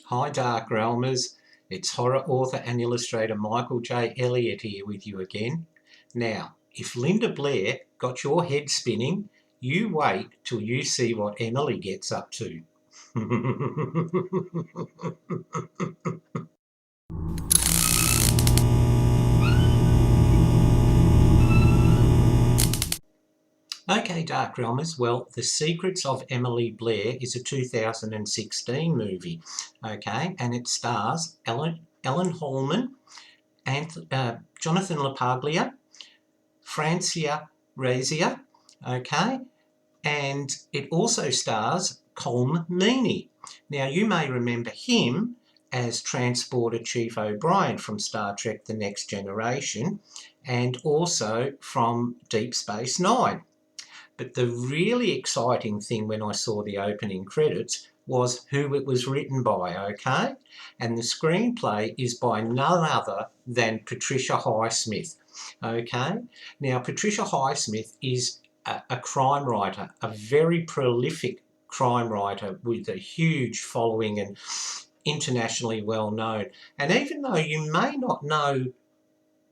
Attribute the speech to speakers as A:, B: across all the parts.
A: Hi Darkrealmers, it's horror author and illustrator Michael J. Elliott here with you again. Now, if Linda Blair got your head spinning, you wait till you see what Emily gets up to. Okay, Darkrealmers, well, The Secrets of Emily Blair is a 2016 movie, okay, and it stars Ellen Hallman, Jonathan LaPaglia, Francia Razier, okay, and it also stars Colm Meaney. Now, you may remember him as Transporter Chief O'Brien from Star Trek The Next Generation and also from Deep Space Nine. But the really exciting thing when I saw the opening credits was who it was written by, okay? And the screenplay is by none other than Patricia Highsmith, okay? Now, Patricia Highsmith is a crime writer, a very prolific crime writer with a huge following and internationally well known. And even though you may not know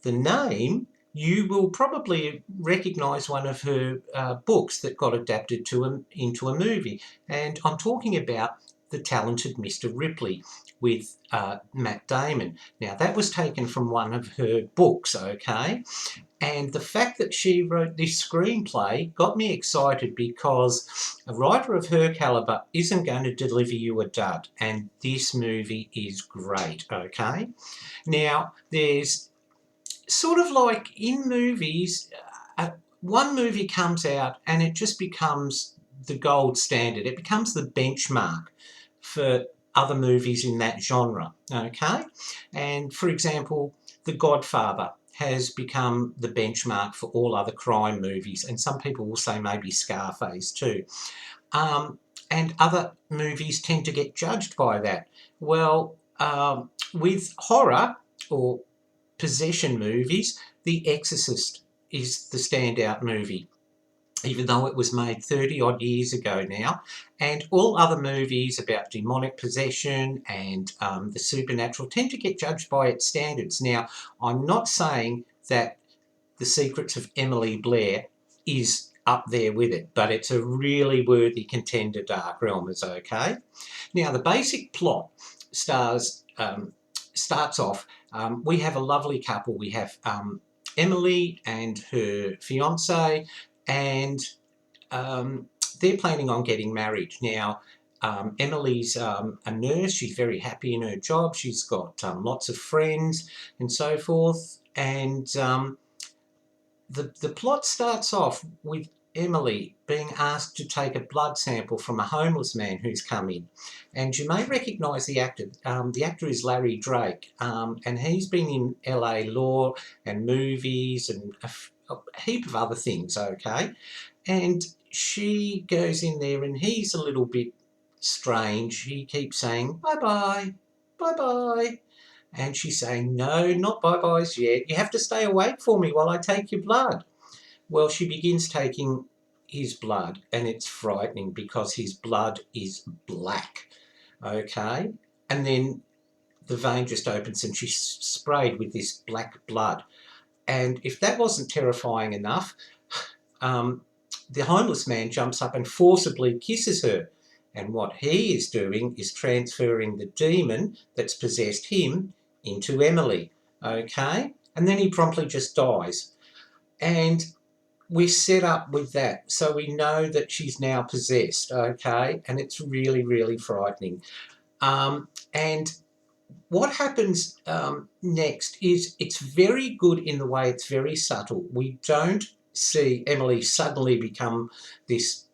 A: the name, you will probably recognise one of her books that got adapted into a movie. And I'm talking about The Talented Mr. Ripley with Matt Damon. Now, that was taken from one of her books, okay? And the fact that she wrote this screenplay got me excited because a writer of her calibre isn't going to deliver you a dud. And this movie is great, okay? Now, there's sort of like in movies, one movie comes out and it just becomes the gold standard. It becomes the benchmark for other movies in that genre, okay? And for example, The Godfather has become the benchmark for all other crime movies, and some people will say maybe Scarface too. And other movies tend to get judged by that. Well, with horror or possession movies, The Exorcist is the standout movie, even though it was made 30 odd years ago now, and all other movies about demonic possession and the supernatural tend to get judged by its standards. Now, I'm not saying that The Secrets of Emily Blair is up there with it, but it's a really worthy contender, Darkrealmers, okay? Now, the basic plot starts off, we have a lovely couple. We have Emily and her fiance, and they're planning on getting married. Now, Emily's a nurse. She's very happy in her job. She's got lots of friends and so forth. And the plot starts off with Emily being asked to take a blood sample from a homeless man who's come in. And you may recognise the actor. The actor is Larry Drake, and he's been in LA Law and movies and a heap of other things, okay? And she goes in there and he's a little bit strange. He keeps saying, bye-bye, bye-bye. And she's saying, no, not bye-byes yet. You have to stay awake for me while I take your blood. Well, she begins taking his blood, and it's frightening because his blood is black, okay? And then the vein just opens and she's sprayed with this black blood. And if that wasn't terrifying enough, the homeless man jumps up and forcibly kisses her. And what he is doing is transferring the demon that's possessed him into Emily, okay? And then he promptly just dies. And we're set up with that, so we know that she's now possessed, okay? And it's really, really frightening. And what happens next is it's very good in the way it's very subtle. We don't see Emily suddenly become this,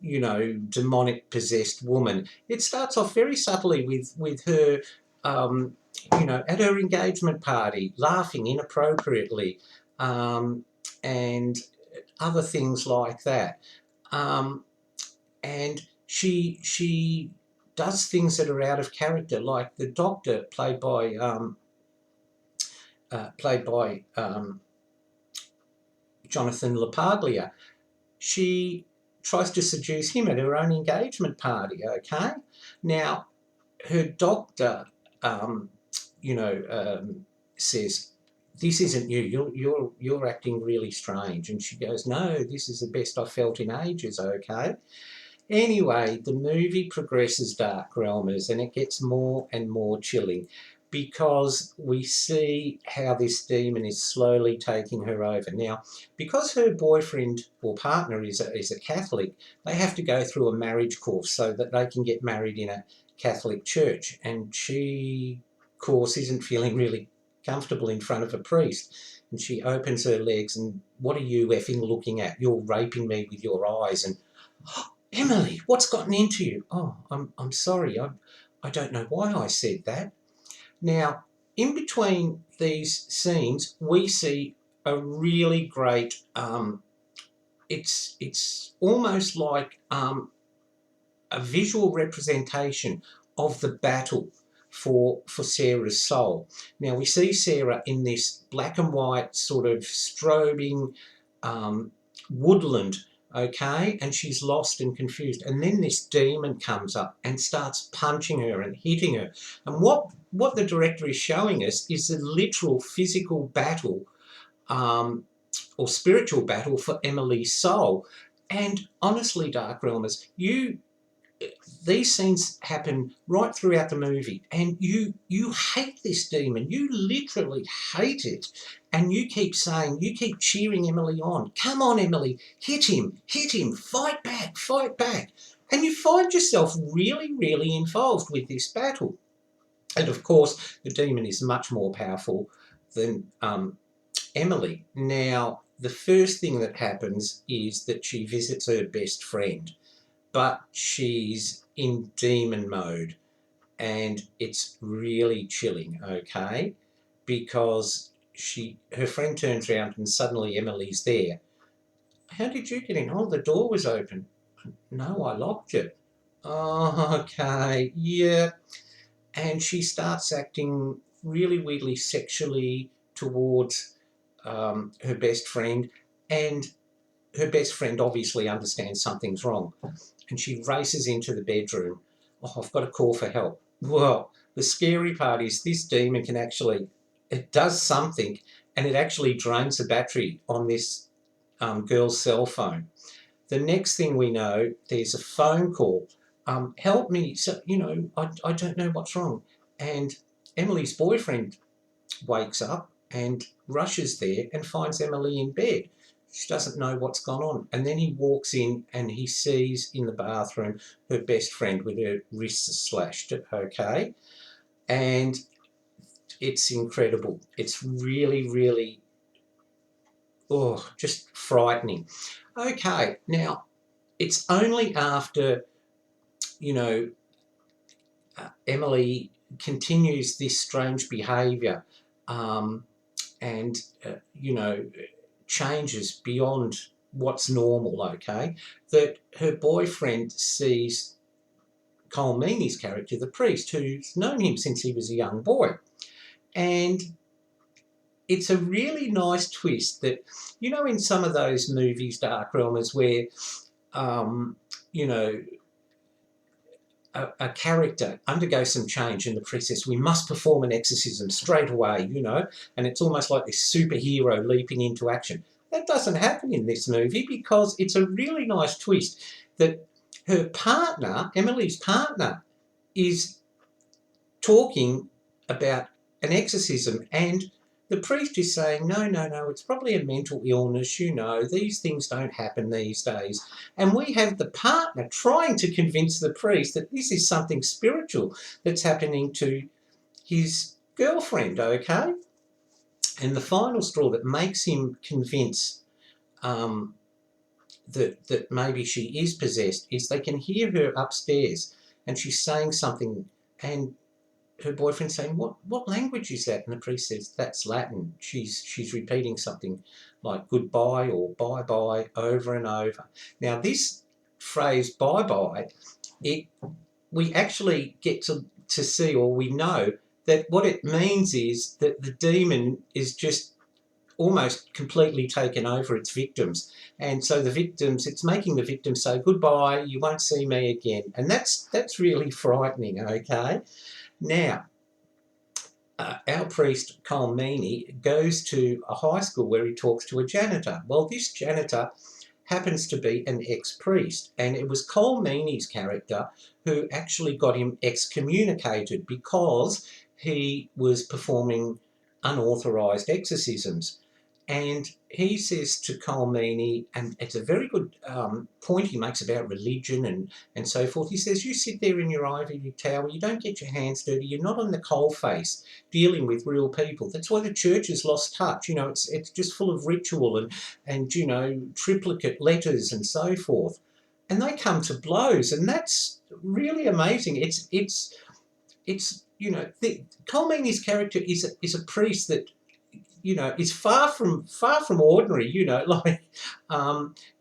A: you know, demonic possessed woman. It starts off very subtly with her, you know, at her engagement party, laughing inappropriately, and other things like that. And she does things that are out of character, like the doctor played by Jonathan LaPaglia. She tries to seduce him at her own engagement party, okay? Now, her doctor, says, "This isn't you. You're acting really strange." And she goes, "No, this is the best I've felt in ages." Okay. Anyway, the movie progresses, Darkrealmers, and it gets more and more chilling because we see how this demon is slowly taking her over. Now, because her boyfriend or partner is a Catholic, they have to go through a marriage course so that they can get married in a Catholic church. And she, of course, isn't feeling really comfortable in front of a priest. And she opens her legs and, "What are you effing looking at? You're raping me with your eyes." And, "Emily, what's gotten into you?" "Oh, I'm sorry. I don't know why I said that." Now, in between these scenes, we see a really great. It's almost like a visual representation of the battle for Sarah's soul. Now, we see Sarah in this black and white sort of strobing woodland, okay, and she's lost and confused, and then this demon comes up and starts punching her and hitting her. And what the director is showing us is the literal physical battle, or spiritual battle, for Emily's soul. And honestly, Darkrealmers, these scenes happen right throughout the movie, and you hate this demon. You literally hate it, and you keep cheering Emily on. "Come on, Emily, hit him, fight back," and you find yourself really, really involved with this battle. And of course, the demon is much more powerful than Emily. Now, the first thing that happens is that she visits her best friend, but she's in demon mode, and it's really chilling, okay? Because her friend turns around and suddenly Emily's there. "How did you get in?" "Oh, the door was open." "No, I locked it." "Oh, okay, yeah." And she starts acting really weirdly sexually towards her best friend, and her best friend obviously understands something's wrong, and she races into the bedroom. "Oh, I've got to call for help." Well, the scary part is this demon it does something, and it actually drains the battery on this girl's cell phone. The next thing we know, there's a phone call. "Help me, so, I don't know what's wrong." And Emily's boyfriend wakes up and rushes there and finds Emily in bed. She doesn't know what's gone on. And then he walks in and he sees in the bathroom her best friend with her wrists slashed, okay? And it's incredible. It's really, really, just frightening. Okay, now, it's only after, Emily continues this strange behaviour, and, changes beyond what's normal, okay, that her boyfriend sees Cole Meany's character, the priest, who's known him since he was a young boy. And it's a really nice twist that, in some of those movies, Darkrealmers, where, a character undergoes some change and the priest says, "We must perform an exorcism straight away," and it's almost like this superhero leaping into action. That doesn't happen in this movie because it's a really nice twist that her partner, Emily's partner, is talking about an exorcism, and the priest is saying, "No, no, no, it's probably a mental illness, these things don't happen these days." And we have the partner trying to convince the priest that this is something spiritual that's happening to his girlfriend, okay? And the final straw that makes him convince that maybe she is possessed is they can hear her upstairs and she's saying something, and her boyfriend saying, "What language is that?" And the priest says, "That's Latin." She's repeating something like goodbye or bye-bye over and over. Now, this phrase bye-bye, we actually get to see, or we know that what it means is that the demon is just almost completely taken over its victims. And so the victims, it's making the victims say, goodbye, you won't see me again. And that's really frightening, okay? Now, our priest, Cole Meany, goes to a high school where he talks to a janitor. Well, this janitor happens to be an ex-priest, and it was Cole Meany's character who actually got him excommunicated because he was performing unauthorised exorcisms. And he says to Cole Meany, and it's a very good point he makes about religion and so forth. He says, you sit there in your ivory tower, you don't get your hands dirty, you're not on the coalface dealing with real people. That's why the church has lost touch. You know, it's just full of ritual and you know, triplicate letters and so forth. And they come to blows, and that's really amazing. It's you know, Cole Meany's character is a priest that, you know, is far from ordinary. You know, like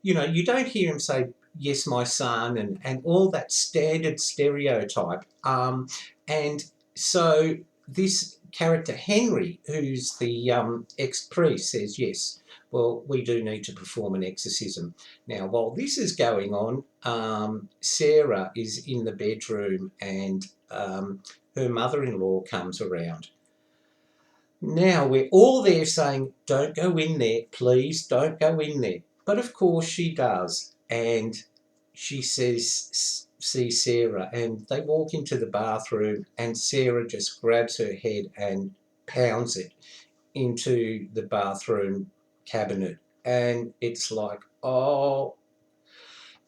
A: you know, you don't hear him say, yes, my son, and all that standard stereotype. And so this character Henry, who's the ex-priest, says, yes, well, we do need to perform an exorcism. Now, while this is going on, Sarah is in the bedroom, and her mother-in-law comes around. Now, we're all there saying, don't go in there, please, don't go in there. But of course she does, and she says, see Sarah, and they walk into the bathroom, and Sarah just grabs her head and pounds it into the bathroom cabinet. And it's like, oh.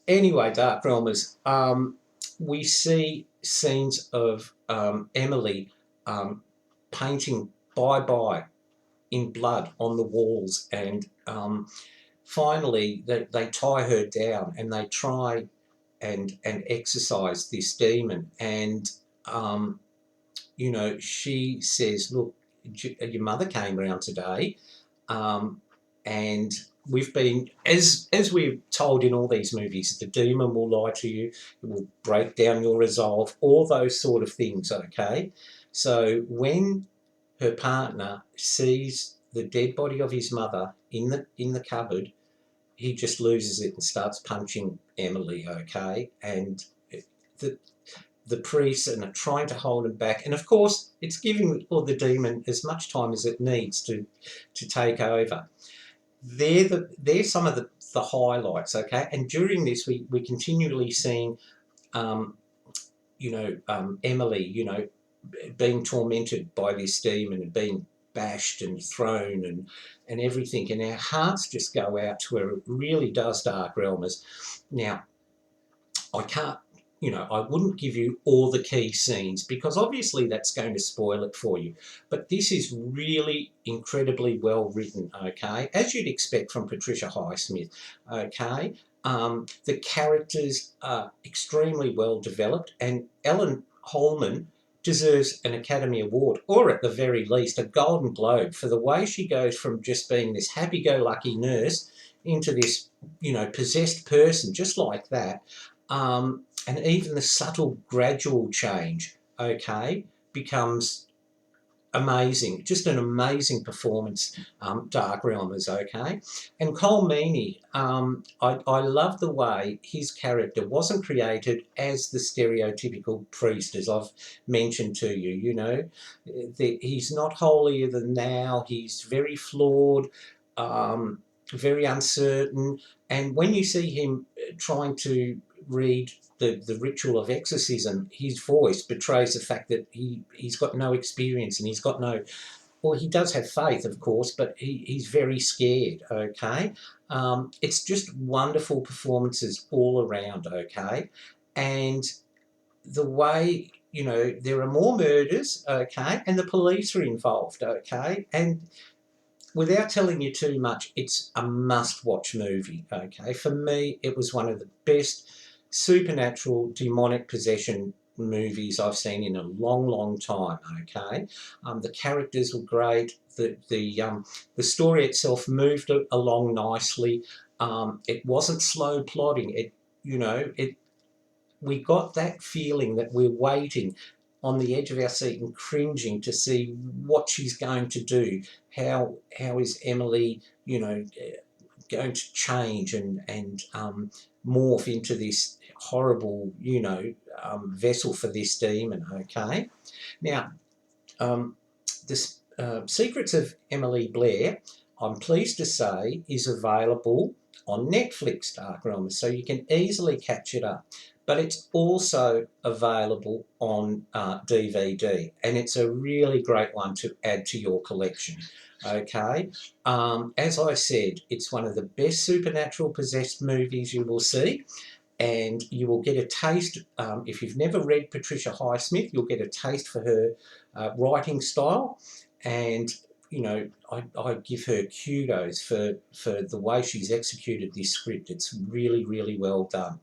A: Anyway, Darkrealmers, we see scenes of Emily painting bye-bye in blood on the walls, and finally they tie her down and they try and exorcise this demon. And you know, she says, look, your mother came round today, and we've been, as we're told in all these movies, the demon will lie to you, it will break down your resolve, all those sort of things, okay? So when her partner sees the dead body of his mother in the cupboard, he just loses it and starts punching Emily, okay? And the priests are trying to hold him back, and of course it's giving the demon as much time as it needs to take over. They're some of the highlights, okay? And during this we continually seeing Emily, you know, being tormented by this demon and being bashed and thrown and everything, and our hearts just go out to her. It really does, Darkrealmers. Now, I can't, you know, I wouldn't give you all the key scenes because obviously that's going to spoil it for you. But this is really incredibly well written, okay? As you'd expect from Patricia Highsmith, okay? The characters are extremely well developed, and Ellen Holman deserves an Academy Award, or at the very least a Golden Globe, for the way she goes from just being this happy-go-lucky nurse into this, you know, possessed person just like that. And even the subtle gradual change, okay, becomes amazing. Just an amazing performance, Darkrealmers, okay? And Cole Meany, I love the way his character wasn't created as the stereotypical priest, as I've mentioned to you, you know. He's not holier than thou, he's very flawed, very uncertain, and when you see him trying to read the ritual of exorcism, his voice betrays the fact that he's got no experience and he's got no, well, he does have faith, of course, but he's very scared, okay? It's just wonderful performances all around, okay? And the way, you know, there are more murders, okay, and the police are involved, okay? And without telling you too much, it's a must-watch movie, okay? For me, it was one of the best supernatural demonic possession movies I've seen in a long, long time, okay? The characters were great. The story itself moved along nicely. It wasn't slow plotting. We got that feeling that we're waiting. on the edge of our seat and cringing to see what she's going to do. How is Emily, you know, going to change and morph into this horrible, you know, vessel for this demon, okay? Now, the Secrets of Emily Blair, I'm pleased to say, is available on Netflix, Darkrealmers, so you can easily catch it up. But it's also available on DVD, and it's a really great one to add to your collection. Okay, as I said, it's one of the best supernatural possessed movies you will see, and you will get a taste, if you've never read Patricia Highsmith, you'll get a taste for her writing style, and you know, I give her kudos for the way she's executed this script. It's really, really well done.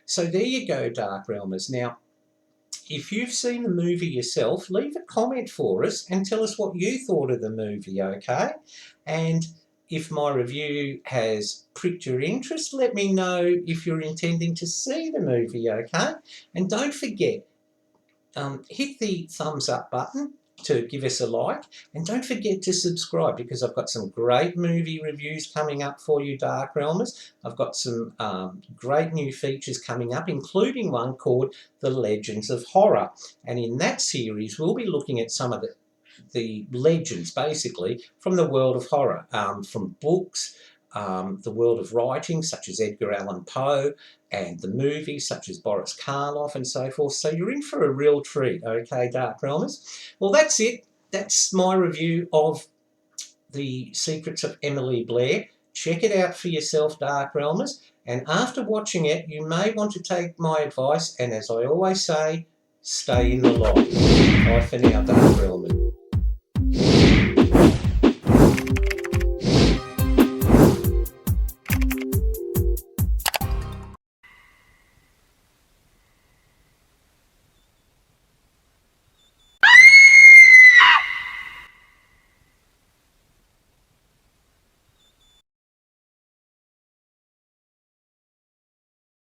A: So there you go, Darkrealmers. Now, if you've seen the movie yourself, leave a comment for us and tell us what you thought of the movie, okay? And if my review has pricked your interest, let me know if you're intending to see the movie, okay? And don't forget, hit the thumbs up button to give us a like, and don't forget to subscribe, because I've got some great movie reviews coming up for you, Darkrealmers. I've got some great new features coming up, including one called The Legends of Horror, and in that series we'll be looking at some of the legends, basically, from the world of horror, from books, the world of writing, such as Edgar Allan Poe, and the movies, such as Boris Karloff and so forth. So you're in for a real treat, okay, Darkrealmers? Well, that's it. That's my review of The Secrets of Emily Blair. Check it out for yourself, Darkrealmers. And after watching it, you may want to take my advice, and as I always say, stay in the light. Bye for now, Darkrealmers.